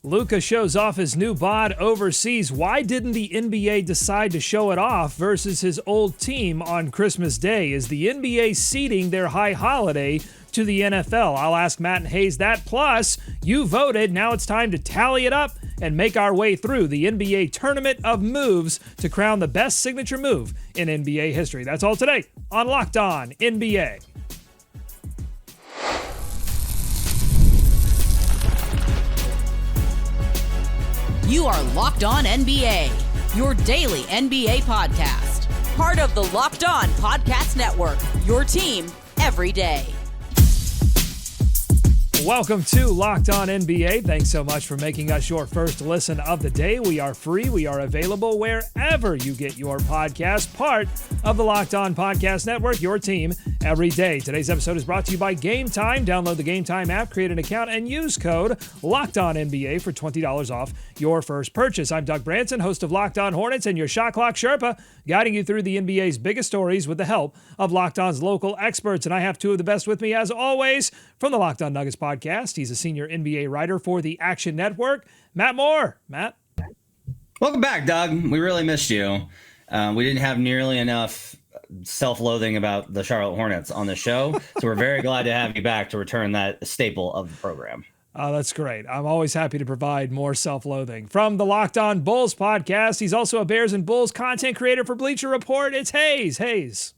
Luka shows off his new bod overseas. Why didn't the NBA decide to show it off versus his old team on Christmas Day? Is the NBA ceding their high holiday to the NFL? I'll ask Matt and Haize that. Plus, you voted. Now it's time to tally it up and make our way through the NBA Tournament of Moves to crown the best signature move in NBA history. That's all today on Locked On NBA. You are Locked On NBA, your daily NBA podcast. Part of the Locked On Podcast Network, your team every day. Welcome to Locked On NBA. Thanks so much for making us your first listen of the day. We are free. We are available wherever you get your podcast. Part of the Locked On Podcast Network, your team every day. Today's episode is brought to you by Game Time. Download the Game Time app, create an account, and use code LOCKEDONNBA for $20 off your first purchase. I'm Doug Branson, host of Locked On Hornets and your Shot Clock Sherpa, guiding you through the NBA's biggest stories with the help of Locked On's local experts. And I have two of the best with me, as always, from the Locked On Nuggets podcast. He's a senior NBA writer for the Action Network, Matt Moore. Matt. Welcome back, Doug. We really missed you. We didn't have nearly enough self-loathing about the Charlotte Hornets on the show, so we're very glad to have you back to return that staple of the program. Oh, that's great. I'm always happy to provide more self-loathing. From the Locked On Bulls podcast, he's also a Bears and Bulls content creator for Bleacher Report. It's Haize. Haize.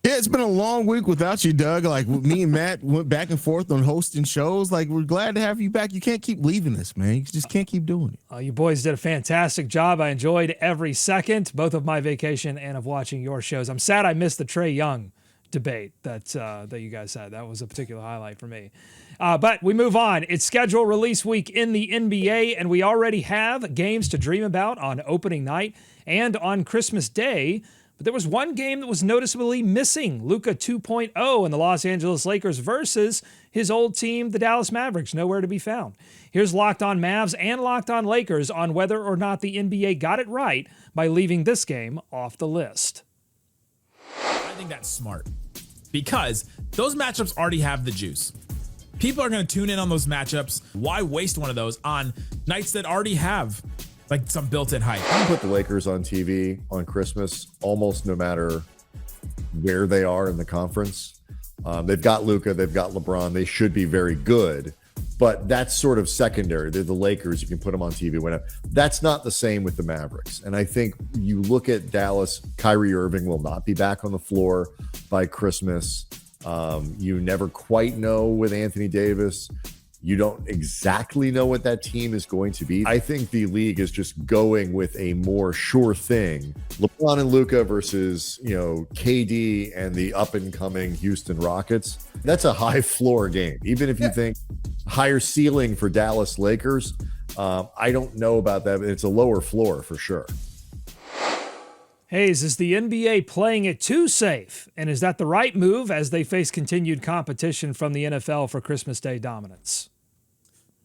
Yeah, it's been a long week without you, Doug. Like, me and Matt went back and forth on hosting shows. Like, we're glad to have you back. You can't keep leaving us, man. You just can't keep doing it. You boys did a fantastic job. I enjoyed every second, both of my vacation and of watching your shows. I'm sad I missed the Trae Young debate that you guys had. That was a particular highlight for me. But we move on. It's schedule release week in the NBA, and we already have games to dream about on opening night and on Christmas Day. But there was one game that was noticeably missing. Luka 2.0 and the Los Angeles Lakers versus his old team, the Dallas Mavericks, nowhere to be found. Here's Locked On Mavs and Locked On Lakers on whether or not the NBA got it right by leaving this game off the list. I think that's smart because those matchups already have the juice. People are going to tune in on those matchups. Why waste one of those on nights that already have like some built-in hype? You put the Lakers on TV on Christmas almost no matter where they are in the conference. They've got Luka, they've got LeBron. They should be very good, but that's sort of secondary. They're the Lakers. You can put them on TV whenever. That's not the same with the Mavericks. And I think you look at Dallas, Kyrie Irving will not be back on the floor by Christmas. You never quite know with Anthony Davis. You don't exactly know what that team is going to be. I think the league is just going with a more sure thing. LeBron and Luka versus, KD and the up-and-coming Houston Rockets. That's a high floor game. Even if you think higher ceiling for Dallas Lakers, I don't know about that, but it's a lower floor for sure. Haize, is the NBA playing it too safe? And is that the right move as they face continued competition from the NFL for Christmas Day dominance?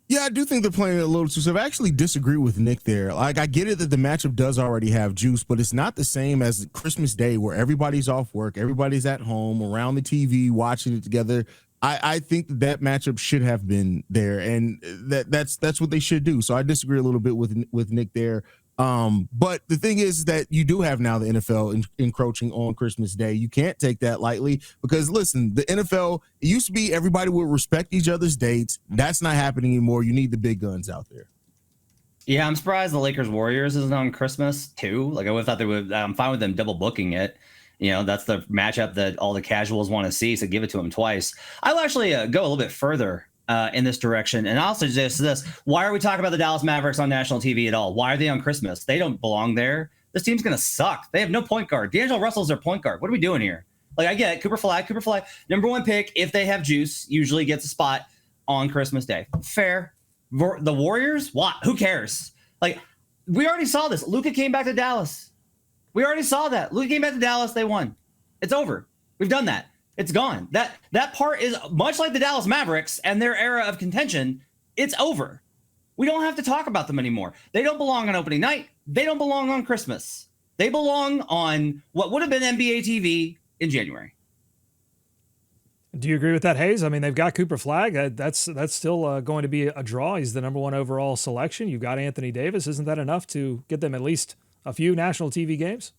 Yeah, I do think they're playing it a little too safe. I actually disagree with Nick there. Like, I get it that the matchup does already have juice, but it's not the same as Christmas Day where everybody's off work, everybody's at home around the TV watching it together. I think that matchup should have been there, and that's what they should do. So I disagree a little bit with Nick there. But the thing is that you do have now the NFL encroaching on Christmas Day. You can't take that lightly because, listen, the NFL, it used to be everybody would respect each other's dates. That's not happening anymore. You need the big guns out there. Yeah, I'm surprised the Lakers Warriors isn't on Christmas too. Like, I would have thought they would. I'm fine with them double booking it. That's the matchup that all the casuals want to see, so give it to them twice. I'll actually go a little bit further in this direction. And I'll suggest this. Why are we talking about the Dallas Mavericks on national TV at all? Why are they on Christmas? They don't belong there. This team's going to suck. They have no point guard. D'Angelo Russell's their point guard. What are we doing here? Like, I get it. Cooper Fly, number one pick, if they have juice, usually gets a spot on Christmas Day. Fair. The Warriors? What? Who cares? Like, we already saw this. Luka came back to Dallas. We already saw that. Luka came back to Dallas. They won. It's over. We've done that. It's gone. That part is much like the Dallas Mavericks and their era of contention. It's over. We don't have to talk about them anymore. They don't belong on opening night. They don't belong on Christmas. They belong on what would have been NBA TV in January. Do you agree with that, Haize? I mean, they've got Cooper Flagg. That's still going to be a draw. He's the number 1 overall selection. You've got Anthony Davis. Isn't that enough to get them at least a few national TV games?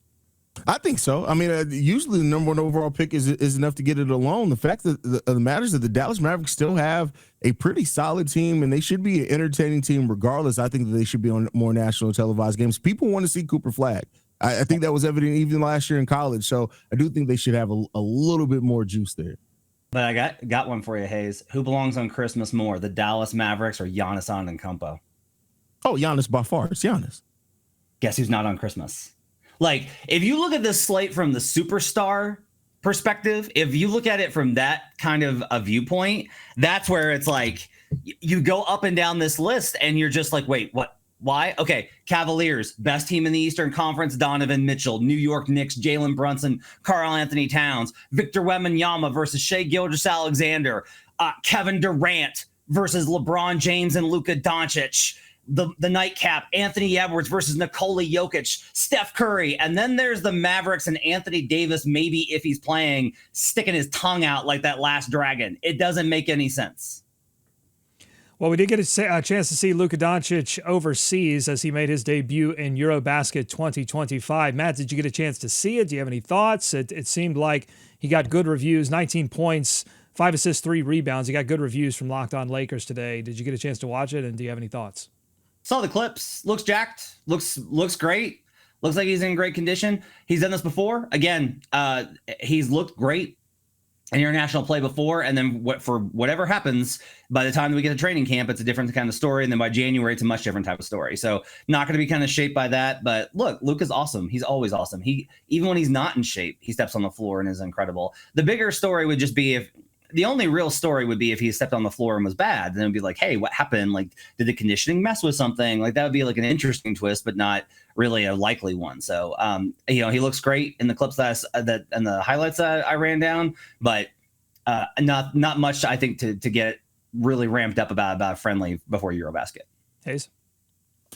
I think so. I mean, usually the number 1 overall pick is enough to get it alone. The fact that the matters that the Dallas Mavericks still have a pretty solid team, and they should be an entertaining team regardless. I think that they should be on more national televised games. People want to see Cooper Flagg. I think that was evident even last year in college. So I do think they should have a little bit more juice there. But I got one for you, Haize. Who belongs on Christmas more, the Dallas Mavericks or Giannis Antetokounmpo? Oh, Giannis by far. It's Giannis. Guess who's not on Christmas? Like, if you look at this slate from the superstar perspective, if you look at it from that kind of a viewpoint, that's where it's like you go up and down this list and you're just like, wait, what? Why? Okay, Cavaliers, best team in the Eastern Conference, Donovan Mitchell. New York Knicks, Jalen Brunson, Karl Anthony Towns. Victor Wembanyama versus Shai Gilgeous-Alexander. Kevin Durant versus LeBron James and Luka Doncic. The nightcap, Anthony Edwards versus Nikola Jokic, Steph Curry. And then there's the Mavericks and Anthony Davis, maybe if he's playing, sticking his tongue out like that last dragon. It doesn't make any sense. Well, we did get a chance to see Luka Doncic overseas as he made his debut in Eurobasket 2025. Matt, did you get a chance to see it? Do you have any thoughts? It seemed like he got good reviews, 19 points, 5 assists, 3 rebounds. He got good reviews from Locked On Lakers today. Did you get a chance to watch it, and do you have any thoughts? Saw the clips. Looks jacked. Looks great. Looks like he's in great condition. He's done this before. Again, he's looked great in international play before, and then for whatever happens, by the time we get to training camp, it's a different kind of story, and then by January, it's a much different type of story. So not going to be kind of shaped by that. But look, Luka's awesome. He's always awesome. Even when he's not in shape, he steps on the floor and is incredible. The bigger story would just be the only real story would be if he stepped on the floor and was bad. Then it'd be like, hey, what happened? Like, did the conditioning mess with something? Like, that would be like an interesting twist, but not really a likely one. So, he looks great in the clips and the highlights that I ran down, but not much, I think, to get really ramped up about friendly before Eurobasket. Haize?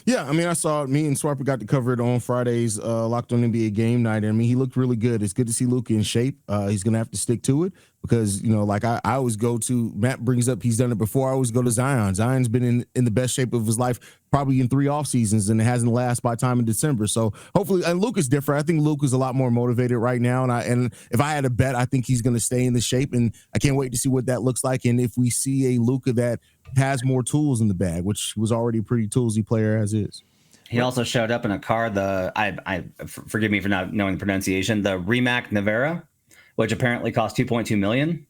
Yeah, I mean, I saw me and Swarper got to cover it on Friday's Locked On NBA game night. I mean, he looked really good. It's good to see Luka in shape. He's going to have to stick to it because, like I always go to, Matt brings up, he's done it before. I always go to Zion. Zion's been in the best shape of his life probably in 3 off seasons, and it hasn't lasted by time in December. So hopefully, and Luka's different. I think Luka's a lot more motivated right now. And if I had a bet, I think he's going to stay in the shape, and I can't wait to see what that looks like. And if we see a Luka that has more tools in the bag, which was already a pretty toolsy player as is. He also showed up in a car, forgive me for not knowing the pronunciation, the Rimac Nevera, which apparently cost $2.2 million.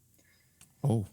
Oh.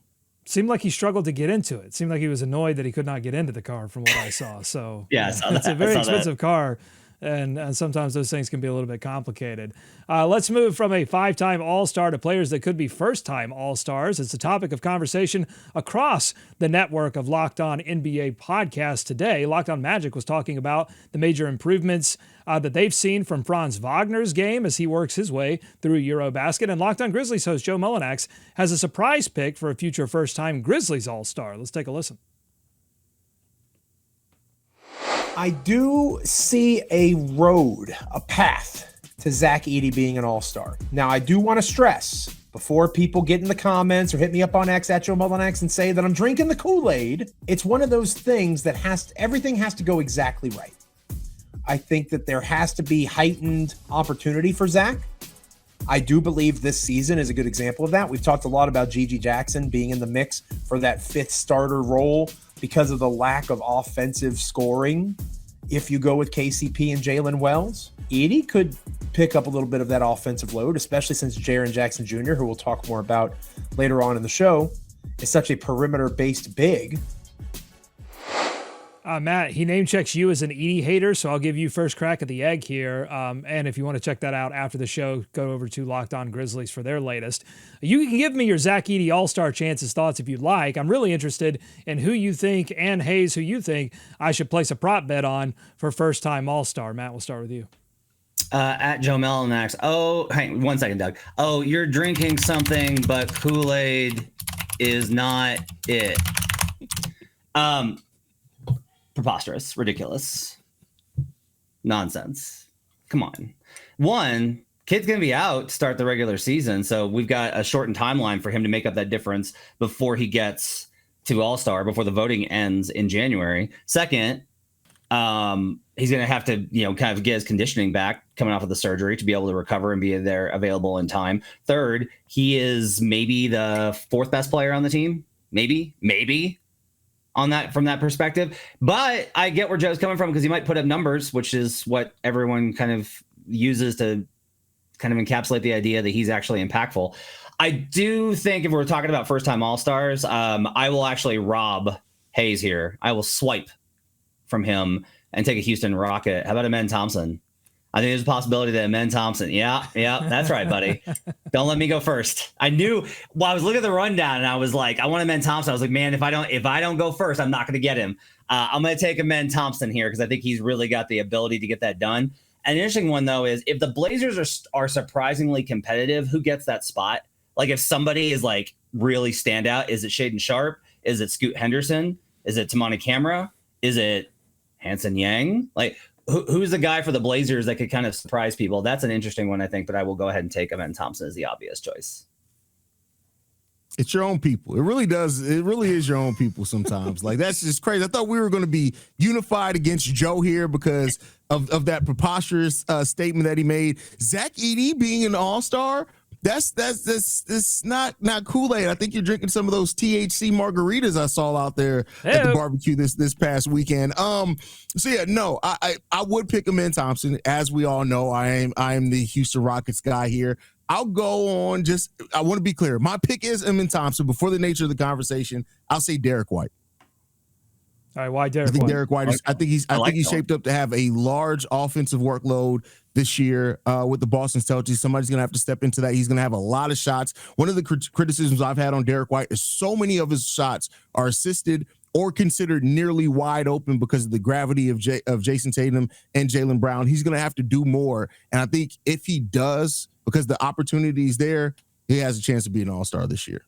Seemed like he struggled to get into it. Seemed like he was annoyed that he could not get into the car from what I saw. So yeah, it's a very expensive car. And sometimes those things can be a little bit complicated. Let's move from a 5-time All-Star to players that could be first-time All-Stars. It's a topic of conversation across the network of Locked On NBA podcasts today. Locked On Magic was talking about the major improvements that they've seen from Franz Wagner's game as he works his way through Eurobasket. And Locked On Grizzlies host Joe Mullinax has a surprise pick for a future first-time Grizzlies All-Star. Let's take a listen. I do see a road, a path to Zach Edey being an all-star. Now, I do want to stress, before people get in the comments or hit me up on X at Joe Mullinax and say that I'm drinking the Kool-Aid, it's one of those things that everything has to go exactly right. I think that there has to be heightened opportunity for Zach. I do believe this season is a good example of that. We've talked a lot about Gigi Jackson being in the mix for that 5th starter role because of the lack of offensive scoring. If you go with KCP and Jalen Wells, Edey could pick up a little bit of that offensive load, especially since Jaren Jackson Jr., who we'll talk more about later on in the show, is such a perimeter-based big. Matt, he name checks you as an Edey hater, so I'll give you first crack at the egg here. And if you want to check that out after the show, go over to Locked On Grizzlies for their latest. You can give me your Zach Edey All-Star chances thoughts if you'd like. I'm really interested in who you think, and Haize, who you think I should place a prop bet on for first-time All-Star. Matt, we'll start with you. At Joe Mullinax. Oh, hang 1 second, Doug. Oh, you're drinking something, but Kool-Aid is not it. Preposterous, ridiculous, nonsense. Come on. 1, kid's going to be out to start the regular season. So we've got a shortened timeline for him to make up that difference before he gets to All-Star, before the voting ends in January. Second, he's going to have to, kind of get his conditioning back coming off of the surgery to be able to recover and be there available in time. Third, he is maybe the fourth best player on the team. Maybe on that, from that perspective. But I get where Joe's coming from, because he might put up numbers, which is what everyone kind of uses to kind of encapsulate the idea that he's actually impactful. I do think if we're talking about first-time All-Stars, I will actually rob Haize here. I will swipe from him and take a Houston Rocket. How about Amen Thompson? I think there's a possibility that Amen Thompson. Yeah, that's right, buddy. Don't let me go first. I knew. Well, I was looking at the rundown and I was like, I want Amen Thompson. I was like, man, if I don't go first, I'm not going to get him. I'm going to take Amen Thompson here because I think he's really got the ability to get that done. An interesting one, though, is if the Blazers are surprisingly competitive, who gets that spot? Like, if somebody is like really standout, is it Shaedon Sharpe? Is it Scoot Henderson? Is it Tamani Camara? Is it Hanson Yang? Like, who's the guy for the Blazers that could kind of surprise people? That's an interesting one, I think, but I will go ahead and take Amen Thompson as the obvious choice. It's your own people. It really does. It really is your own people sometimes. Like, that's just crazy. I thought we were going to be unified against Joe here because of that preposterous statement that he made. Zach Edey being an All-Star, that's not Kool-Aid. I think you're drinking some of those THC margaritas I saw out there at the barbecue this past weekend. I would pick Amen Thompson. As we all know, I am the Houston Rockets guy here. I'll go on. I want to be clear. My pick is Amen Thompson. Before the nature of the conversation, I'll say Derek White. All right, why Derek White? I think Derek White is. I think he's shaped up to have a large offensive workload this year with the Boston Celtics. Somebody's going to have to step into that. He's going to have a lot of shots. One of the criticisms I've had on Derek White is so many of his shots are assisted or considered nearly wide open because of the gravity of Jason Tatum and Jaylen Brown. He's going to have to do more, and I think if he does, because the opportunity is there, he has a chance to be an All-Star this year.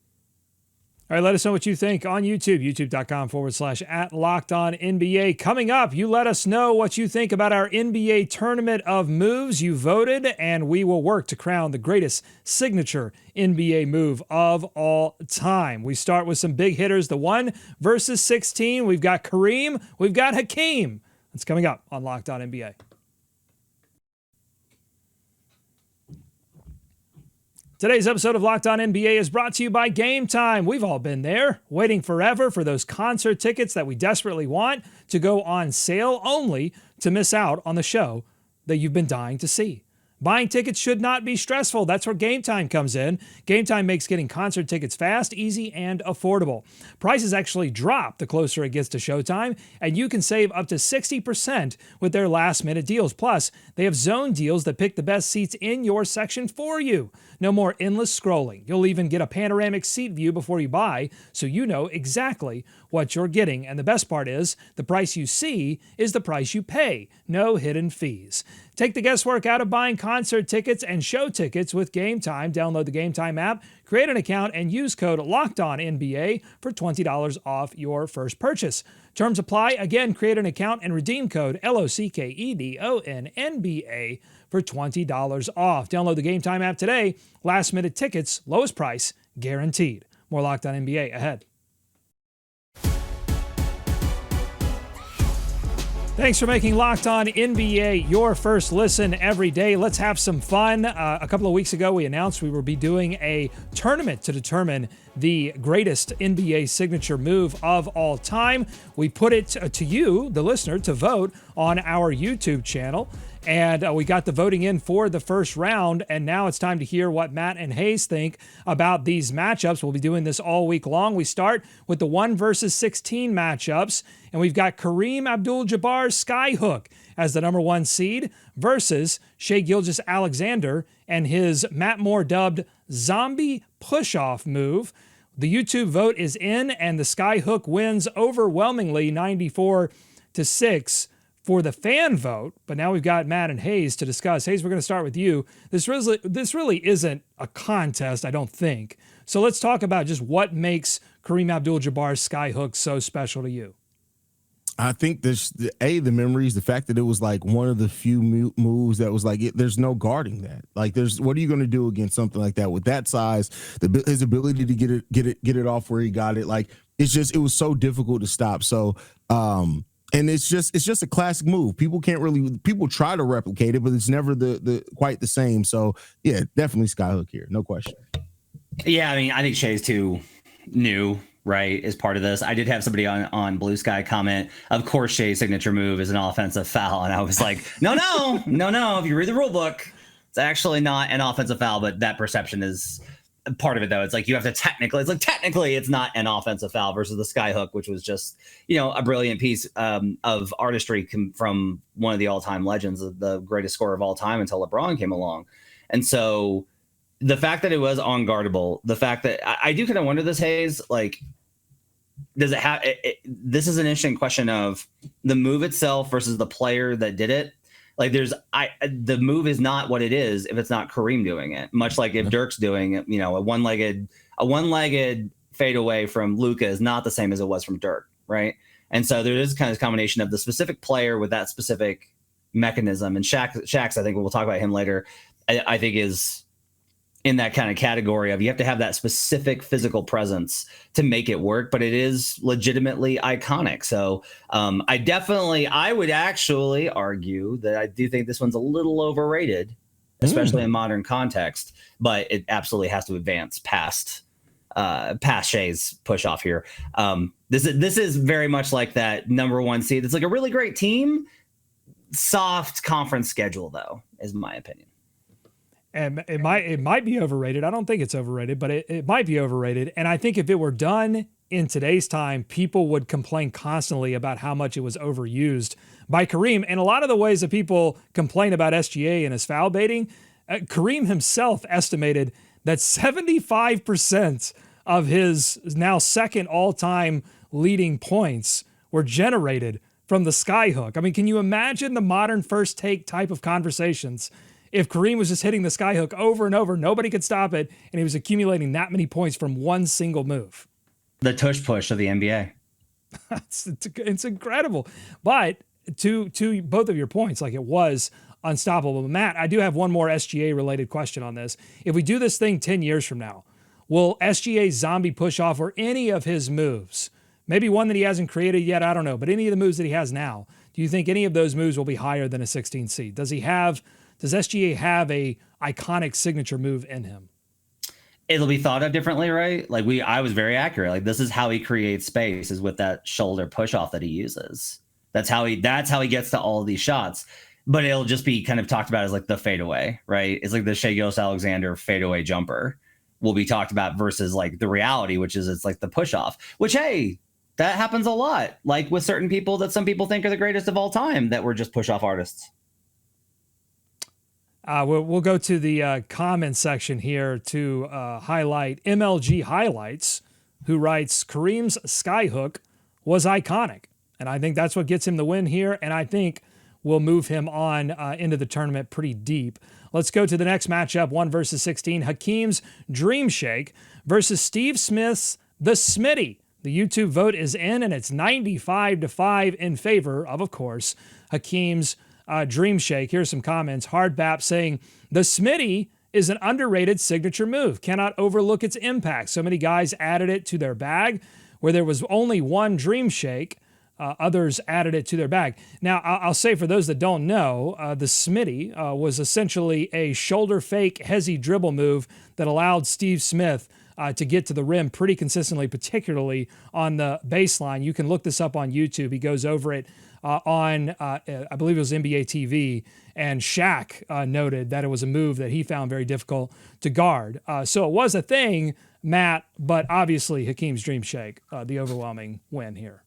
All right, let us know what you think on YouTube, youtube.com/@LockedOnNBA. Coming up, you let us know what you think about our NBA tournament of moves. You voted, and we will work to crown the greatest signature NBA move of all time. We start with some big hitters, the 1 versus 16. We've got Kareem, we've got Hakeem. That's coming up on Locked On NBA. Today's episode of Locked On NBA is brought to you by Game Time. We've all been there, waiting forever for those concert tickets that we desperately want to go on sale, only to miss out on the show that you've been dying to see. Buying tickets should not be stressful. That's where Game Time comes in. Game Time makes getting concert tickets fast, easy, and affordable. Prices actually drop the closer it gets to showtime, and you can save up to 60% with their last-minute deals. Plus, they have zone deals that pick the best seats in your section for you. No more endless scrolling. You'll even get a panoramic seat view before you buy, so you know exactly what you're getting. And the best part is, the price you see is the price you pay. No hidden fees. Take the guesswork out of buying concert tickets and show tickets with Game Time. Download the Game Time app, create an account, and use code LOCKEDONNBA for $20 off your first purchase. Terms apply. Again, create an account and redeem code LOCKEDONNBA for $20 off. Download the Game Time app today. Last minute tickets, lowest price, guaranteed. More Locked On NBA ahead. Thanks for making Locked On NBA your first listen every day. Let's have some fun. A couple of weeks ago, we announced we will be doing a tournament to determine the greatest NBA signature move of all time. We put it to you, the listener, to vote on our YouTube channel. And we got the voting in for the first round, and now it's time to hear what Matt and Haize think about these matchups. We'll be doing this all week long. We start with the 1 versus 16 matchups, and we've got Kareem Abdul-Jabbar Skyhook as the number 1 seed versus Shai Gilgeous-Alexander and his Matt Moore dubbed zombie push-off move. The YouTube vote is in, and the Skyhook wins overwhelmingly 94-6. For the fan vote, but now we've got Matt and Haize to discuss. Haize, we're going to start with you. This really isn't a contest, I don't think. So let's talk about just what makes Kareem Abdul-Jabbar's Skyhook so special to you. I think the memories, the fact that it was like one of the few moves that was like there's no guarding that. Like, what are you going to do against something like that with that size? His ability to get it off where he got it, like it was so difficult to stop. So, and it's just a classic move. People try to replicate it, but it's never the quite the same. So yeah, definitely Skyhook here, no question. Yeah, I mean, I think Shai's too new, right, is part of this. I did have somebody on Blue Sky comment, of course Shai's signature move is an offensive foul. And I was like, no. If you read the rule book, it's actually not an offensive foul, but that perception is part of it, though. It's like you have to technically it's not an offensive foul versus the Skyhook, which was just, a brilliant piece of artistry from one of the all-time legends, the greatest scorer of all time until LeBron came along. And so the fact that it was unguardable, the fact that I do kind of wonder this, Haize, like, does it have this is an interesting question of the move itself versus the player that did it. Like, the move is not what it is if it's not Kareem doing it, much like if Dirk's doing it. A one-legged fadeaway from Luka is not the same as it was from Dirk, right? And so there is kind of a combination of the specific player with that specific mechanism. And Shaq's, I think we'll talk about him later, I think is in that kind of category of you have to have that specific physical presence to make it work, but it is legitimately iconic. So I would actually argue that I do think this one's a little overrated, especially in modern context, but it absolutely has to advance past Shai's push off here. This is very much like that number one seed. It's like a really great team, soft conference schedule, though, is my opinion. And it might be overrated. I don't think it's overrated, but it might be overrated. And I think if it were done in today's time, people would complain constantly about how much it was overused by Kareem. And a lot of the ways that people complain about SGA and his foul baiting, Kareem himself estimated that 75% of his now second all-time leading points were generated from the Skyhook. I mean, can you imagine the modern first take type of conversations if Kareem was just hitting the Skyhook over and over, nobody could stop it, and he was accumulating that many points from one single move? The tush push of the NBA. It's incredible. But to both of your points, like, it was unstoppable. But Matt, I do have one more SGA-related question on this. If we do this thing 10 years from now, will SGA's zombie push-off or any of his moves, maybe one that he hasn't created yet, I don't know, but any of the moves that he has now, do you think any of those moves will be higher than a 16 seed? Does SGA have a iconic signature move in him? It'll be thought of differently, right? Like I was very accurate. Like, this is how he creates space, is with that shoulder push off that he uses. That's how he gets to all of these shots. But it'll just be kind of talked about as like the fadeaway, right? It's like the Shai Gilgeous-Alexander fadeaway jumper will be talked about versus like the reality, which is it's like the push off, which, hey, that happens a lot. Like with certain people that some people think are the greatest of all time that were just push off artists. We'll go to the comment section here to highlight MLG Highlights, who writes, Kareem's Skyhook was iconic. And I think that's what gets him the win here. And I think will move him on into the tournament pretty deep. Let's go to the next matchup, 1 versus 16. Hakeem's Dreamshake versus Steve Smith's The Smitty. The YouTube vote is in, and it's 95-5 in favor of course, Hakeem's Dreamshake. Here's some comments. Hardbap saying, the Smitty is an underrated signature move. Cannot overlook its impact. So many guys added it to their bag where there was only one Dreamshake. Others added it to their bag. Now, I'll say for those that don't know, the Smitty was essentially a shoulder fake hezzy dribble move that allowed Steve Smith to get to the rim pretty consistently, particularly on the baseline. You can look this up on YouTube. He goes over it on, I believe it was NBA TV, and Shaq noted that it was a move that he found very difficult to guard. So it was a thing, Matt, but obviously Hakeem's Dreamshake, the overwhelming win here.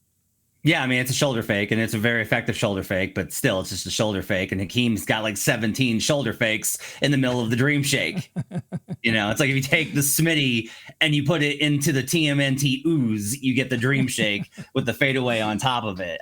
Yeah, I mean, it's a shoulder fake, and it's a very effective shoulder fake, but still, it's just a shoulder fake. And Hakeem's got like 17 shoulder fakes in the middle of the Dreamshake. It's like if you take the Smitty and you put it into the TMNT ooze, you get the Dreamshake with the fadeaway on top of it.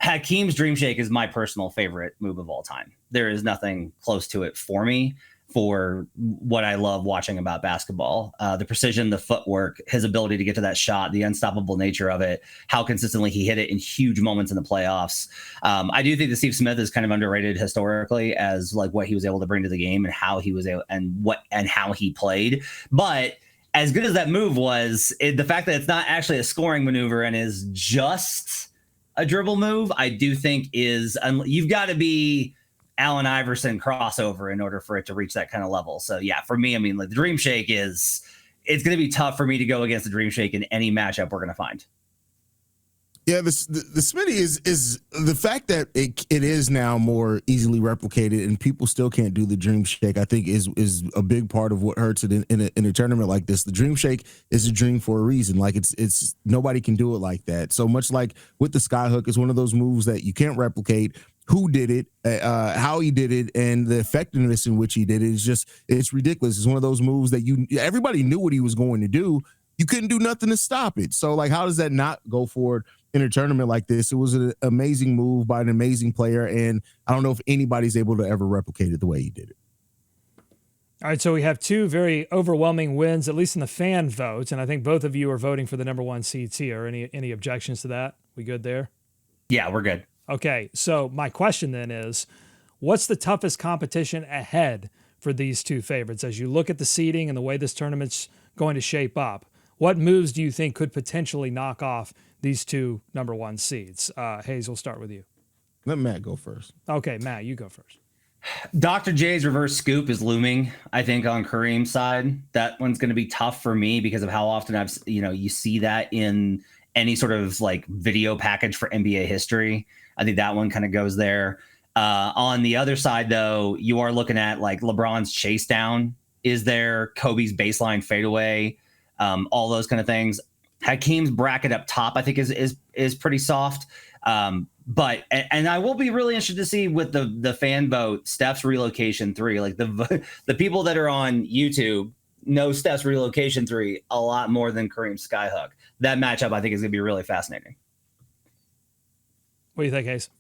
Hakeem's Dreamshake is my personal favorite move of all time. There is nothing close to it for me. for what I love watching about basketball. The precision, the footwork, his ability to get to that shot, the unstoppable nature of it, how consistently he hit it in huge moments in the playoffs. I do think that Steve Smith is kind of underrated historically as like what he was able to bring to the game and how he was able and how he played. But as good as that move was, the fact that it's not actually a scoring maneuver and is just a dribble move, I do think is you've got to be Allen Iverson crossover in order for it to reach that kind of level. So yeah, for me, I mean, like the Dreamshake it's going to be tough for me to go against the Dreamshake in any matchup we're going to find. Yeah, the Smitty is the fact that it is now more easily replicated and people still can't do the Dreamshake. I think is a big part of what hurts it in a tournament like this. The Dreamshake is a dream for a reason. Like it's nobody can do it like that. So much like with the Skyhook, it's one of those moves that you can't replicate. Who did it, how he did it, and the effectiveness in which he did it is it's ridiculous. It's one of those moves that everybody knew what he was going to do. You couldn't do nothing to stop it. So like, how does that not go forward in a tournament like this? It was an amazing move by an amazing player, and I don't know if anybody's able to ever replicate it the way he did it. All right, so we have two very overwhelming wins, at least in the fan votes, and I think both of you are voting for the number one seeds here. Any objections to that? We good there? Yeah, we're good. Okay, so my question then is, what's the toughest competition ahead for these two favorites? As you look at the seeding and the way this tournament's going to shape up, what moves do you think could potentially knock off these two number one seeds? Haize, we'll start with you. Let Matt go first. Okay, Matt, you go first. Dr. J's reverse scoop is looming, I think, on Kareem's side. That one's going to be tough for me because of how often you see that in any sort of like video package for NBA history. I think that one kind of goes there. On the other side, though, you are looking at like LeBron's chase down is there, Kobe's baseline fadeaway, all those kind of things. Hakeem's bracket up top, I think, is pretty soft. But I will be really interested to see with the fan vote, Steph's relocation three. Like the people that are on YouTube know Steph's relocation three a lot more than Kareem's Skyhook. That matchup, I think, is going to be really fascinating. What do you think, Haize?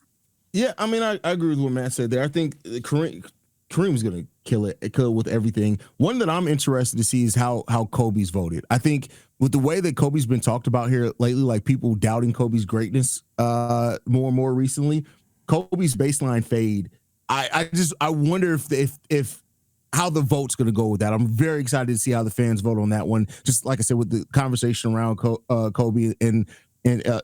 Yeah, I mean, I agree with what Matt said there. I think Kareem's going to kill it with everything. One that I'm interested to see is how Kobe's voted. I think with the way that Kobe's been talked about here lately, like people doubting Kobe's greatness more and more recently, Kobe's baseline fade. I wonder if how the vote's going to go with that. I'm very excited to see how the fans vote on that one. Just like I said, with the conversation around Kobe and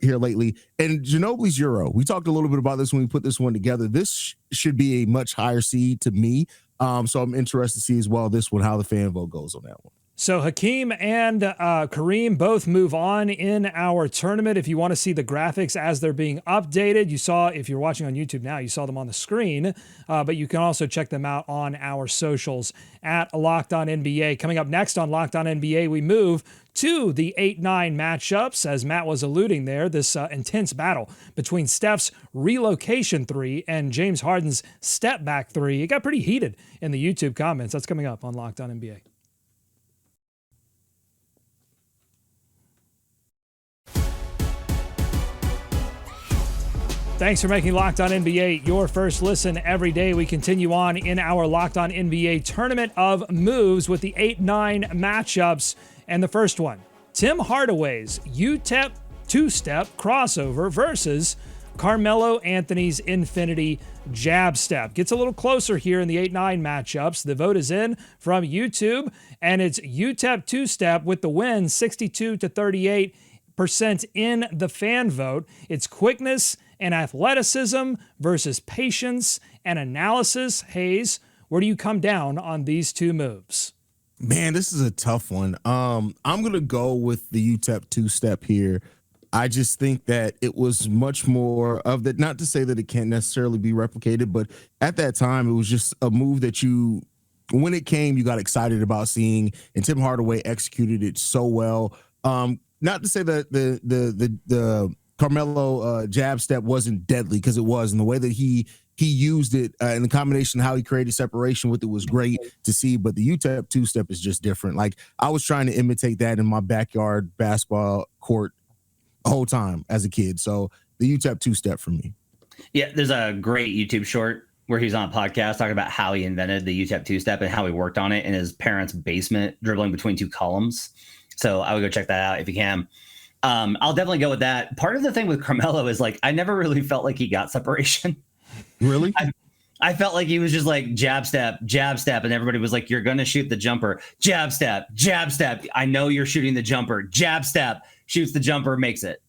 here lately, and Ginobili's Euro. We talked a little bit about this when we put this one together. This should be a much higher seed to me. So I'm interested to see as well this one, how the fan vote goes on that one. So Hakeem and Kareem both move on in our tournament. If you want to see the graphics as they're being updated, you saw, if you're watching on YouTube now, you saw them on the screen, but you can also check them out on our socials at Locked On NBA. Coming up next on Locked On NBA, we move to the 8-9 matchups. As Matt was alluding there, this intense battle between Steph's relocation three and James Harden's step back three. It got pretty heated in the YouTube comments. That's coming up on Locked On NBA. Thanks for making Locked On NBA your first listen every day. We continue on in our Locked On NBA tournament of moves with the 8-9 matchups. And the first one, Tim Hardaway's UTEP Twostep crossover versus Carmelo Anthony's Infinity Jab Step. Gets a little closer here in the 8-9 matchups. The vote is in from YouTube, and it's UTEP Twostep with the win, 62-38% in the fan vote. It's quickness and athleticism versus patience and analysis. Haize, where do you come down on these two moves? Man, this is a tough one. I'm going to go with the UTEP two-step here. I just think that it was much more of that, not to say that it can't necessarily be replicated, but at that time, it was just a move that when it came, you got excited about seeing, and Tim Hardaway executed it so well. Not to say that the Carmelo jab step wasn't deadly, because it was, and the way that he used it and the combination of how he created separation with it was great to see. But the UTEP two-step is just different. Like, I was trying to imitate that in my backyard basketball court the whole time as a kid. So the UTEP two-step for me. Yeah, there's a great YouTube short where he's on a podcast talking about how he invented the UTEP Twostep and how he worked on it in his parents' basement, dribbling between 2 columns. So I would go check that out if you can. I'll definitely go with that. Part of the thing with Carmelo is like, I never really felt like he got separation. Really? I felt like he was just like jab step, and everybody was like, you're going to shoot the jumper. Jab step. I know you're shooting the jumper. Jab step, shoots the jumper, makes it.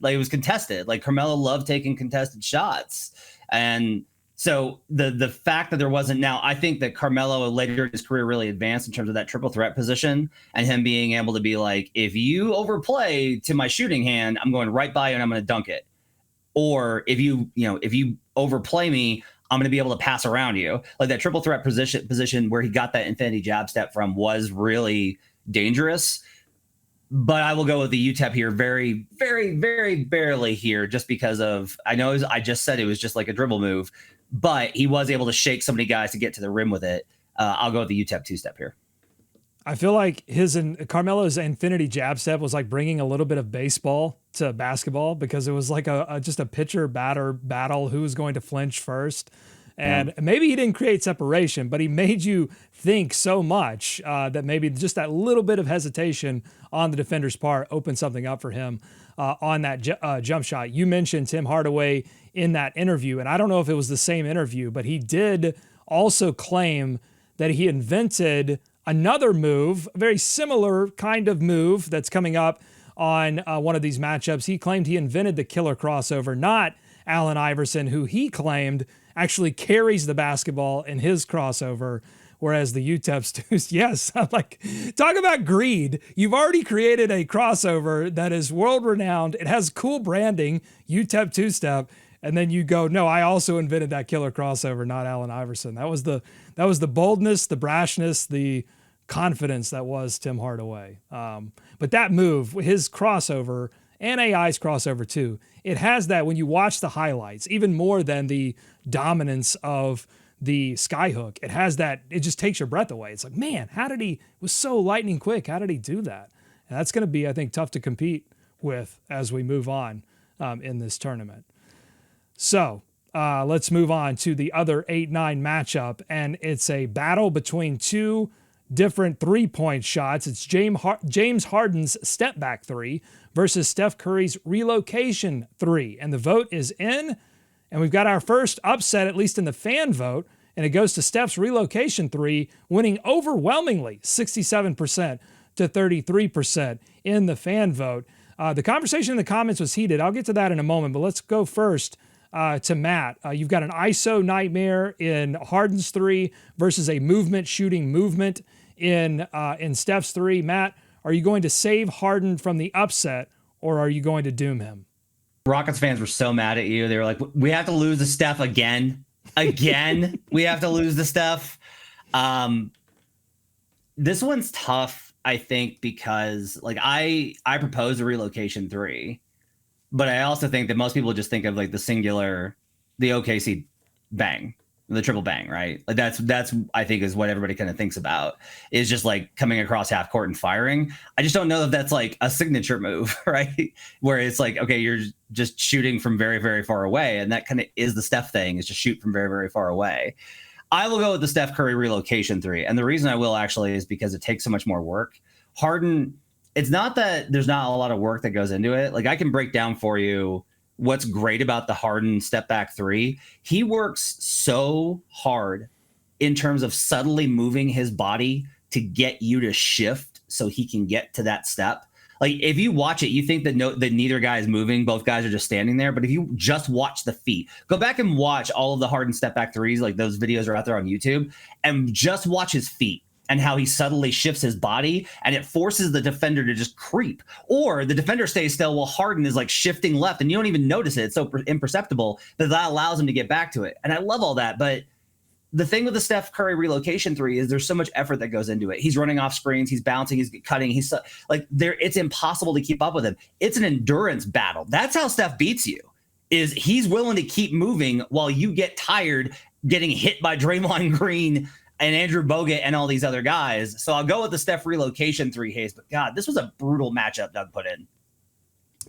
Like, it was contested. Like, Carmelo loved taking contested shots. And so the fact that there wasn't, now I think that Carmelo later in his career really advanced in terms of that triple threat position and him being able to be like, if you overplay to my shooting hand, I'm going right by you and I'm going to dunk it. Or if you overplay me, I'm going to be able to pass around you. Like, that triple threat position where he got that infinity jab step from was really dangerous. But I will go with the UTEP here very, very, very barely here, just because of, I just said it was just like a dribble move, but he was able to shake so many guys to get to the rim with it. I'll go with the UTEP Twostep here. I feel like Carmelo's infinity jab step was like bringing a little bit of baseball to basketball, because it was like just a pitcher batter battle, who was going to flinch first. And maybe he didn't create separation, but he made you think so much that maybe just that little bit of hesitation on the defender's part opened something up for him on that jump shot. You mentioned Tim Hardaway in that interview, and I don't know if it was the same interview, but he did also claim that he invented another move, a very similar kind of move that's coming up on one of these matchups. He claimed he invented the killer crossover, not Allen Iverson, who he claimed actually carries the basketball in his crossover, whereas the UTEP's, yes, like, talk about greed. You've already created a crossover that is world-renowned. It has cool branding, UTEP Twostep, and then you go, no, I also invented that killer crossover, not Allen Iverson. That was the boldness, the brashness, the confidence that was Tim Hardaway. But that move, his crossover, and AI's crossover too, it has that when you watch the highlights, even more than the dominance of the Skyhook, it has that, it just takes your breath away. It's like, man, it was so lightning quick. How did he do that? And that's going to be, I think, tough to compete with as we move on in this tournament. So let's move on to the other 8-9 matchup, and it's a battle between two different three-point shots. It's James Harden's step-back three versus Steph Curry's relocation three. And the vote is in, and we've got our first upset, at least in the fan vote, and it goes to Steph's relocation three, winning overwhelmingly 67% to 33% in the fan vote. The conversation in the comments was heated. I'll get to that in a moment, but let's go first to Matt. You've got an ISO nightmare in Harden's three versus a movement shooting movement in Steph's three. Matt, are you going to save Harden from the upset, or are you going to doom him? Rockets fans were so mad at you. They were like, we have to lose to Steph again. We have to lose to Steph. This one's tough, I think, because like I proposed a relocation three, but I also think that most people just think of like the OKC bang, the triple bang, right? Like that's I think is what everybody kind of thinks about, is just like coming across half court and firing. I just don't know if that's like a signature move, right? Where it's like, okay, you're just shooting from very, very far away. And that kind of is the Steph thing, is just shoot from very, very far away. I will go with the Steph Curry relocation three. And the reason I will actually is because it takes so much more work. Harden, it's not that there's not a lot of work that goes into it. Like, I can break down for you what's great about the Harden step back three. He works so hard in terms of subtly moving his body to get you to shift so he can get to that step. Like, if you watch it, you think that neither guy is moving. Both guys are just standing there. But if you just watch the feet, go back and watch all of the Harden step back threes. Like, those videos are out there on YouTube, and just watch his feet and how he subtly shifts his body, and it forces the defender to just creep, or the defender stays still while Harden is like shifting left and you don't even notice it. It's so imperceptible that allows him to get back to it. And I love all that. But the thing with the Steph Curry relocation three is there's so much effort that goes into it. He's running off screens, he's bouncing, he's cutting, he's like there. It's impossible to keep up with him. It's an endurance battle. That's how Steph beats you, is he's willing to keep moving while you get tired getting hit by Draymond Green and Andrew Bogut and all these other guys. So I'll go with the Steph relocation three, Haize. But God, this was a brutal matchup Doug put in.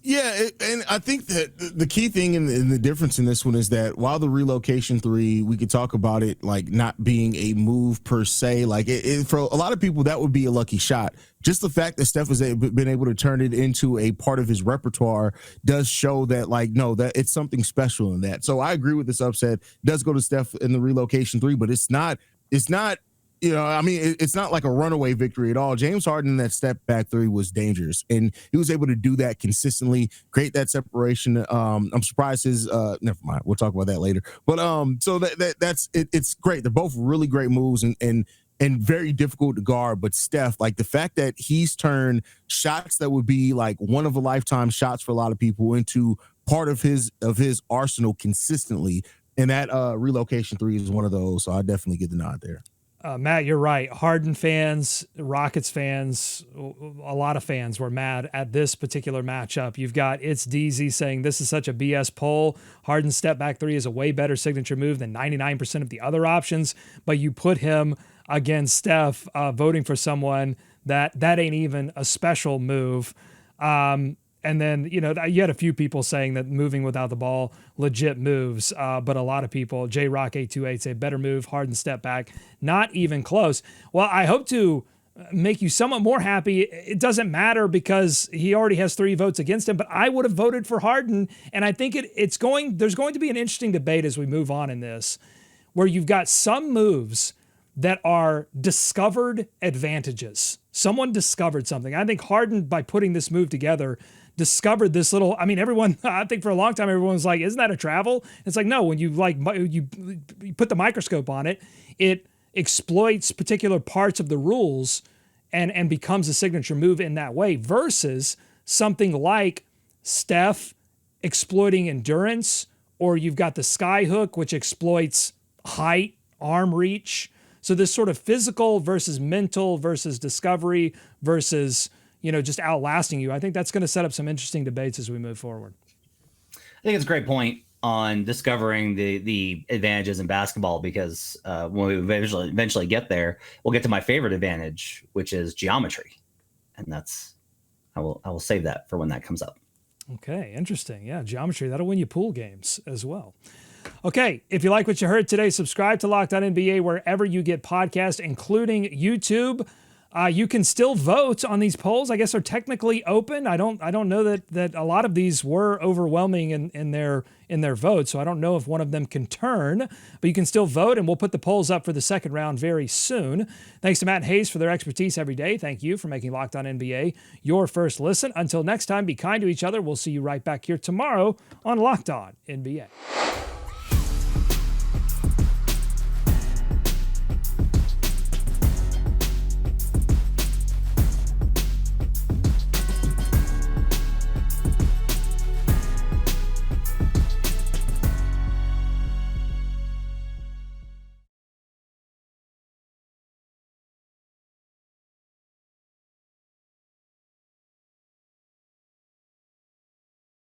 Yeah, and I think that the key thing in the difference in this one is that while the relocation three, we could talk about it like not being a move per se. Like for a lot of people, that would be a lucky shot. Just the fact that Steph has been able to turn it into a part of his repertoire does show that, like, no, that it's something special in that. So I agree with this upset. It does go to Steph in the relocation three, but it's not. You know, I mean, it's not like a runaway victory at all. James Harden in that step back three was dangerous, and he was able to do that consistently, create that separation. I'm surprised his. Never mind, we'll talk about that later. But so that's it. It's great. They're both really great moves and very difficult to guard. But Steph, like the fact that he's turned shots that would be like one of a lifetime shots for a lot of people into part of his arsenal consistently, and that relocation three is one of those. So I definitely get the nod there. Matt, you're right. Harden fans, Rockets fans, a lot of fans were mad at this particular matchup. You've got It's DZ saying this is such a BS poll. Harden's step back three is a way better signature move than 99% of the other options, but you put him against Steph, voting for someone that ain't even a special move. And then, you know, you had a few people saying that moving without the ball, legit moves. But a lot of people, JRock828, say better move, Harden step back. Not even close. Well, I hope to make you somewhat more happy. It doesn't matter because he already has 3 votes against him, but I would have voted for Harden. And I think there's going to be an interesting debate as we move on in this, where you've got some moves that are discovered advantages. Someone discovered something. I think Harden, by putting this move together, discovered this little, I mean, everyone, I think for a long time, everyone was like, isn't that a travel? It's like, no, when you put the microscope on it, it exploits particular parts of the rules and becomes a signature move in that way, versus something like Steph exploiting endurance, or you've got the Skyhook, which exploits height, arm reach. So this sort of physical versus mental versus discovery versus, you know, just outlasting you. I think that's going to set up some interesting debates as we move forward. I think it's a great point on discovering the advantages in basketball, because when we eventually get there, we'll get to my favorite advantage, which is geometry. And that's, I will save that for when that comes up. Okay, interesting. Yeah, geometry, that'll win you pool games as well. Okay, if you like what you heard today, subscribe to Locked On NBA wherever you get podcasts, including YouTube. You can still vote on these polls. I guess they're technically open. I don't know that a lot of these were overwhelming in their votes, so I don't know if one of them can turn, but you can still vote, and we'll put the polls up for the second round very soon. Thanks to Matt and Haize for their expertise every day. Thank you for making Locked On NBA your first listen. Until next time, be kind to each other. We'll see you right back here tomorrow on Locked On NBA.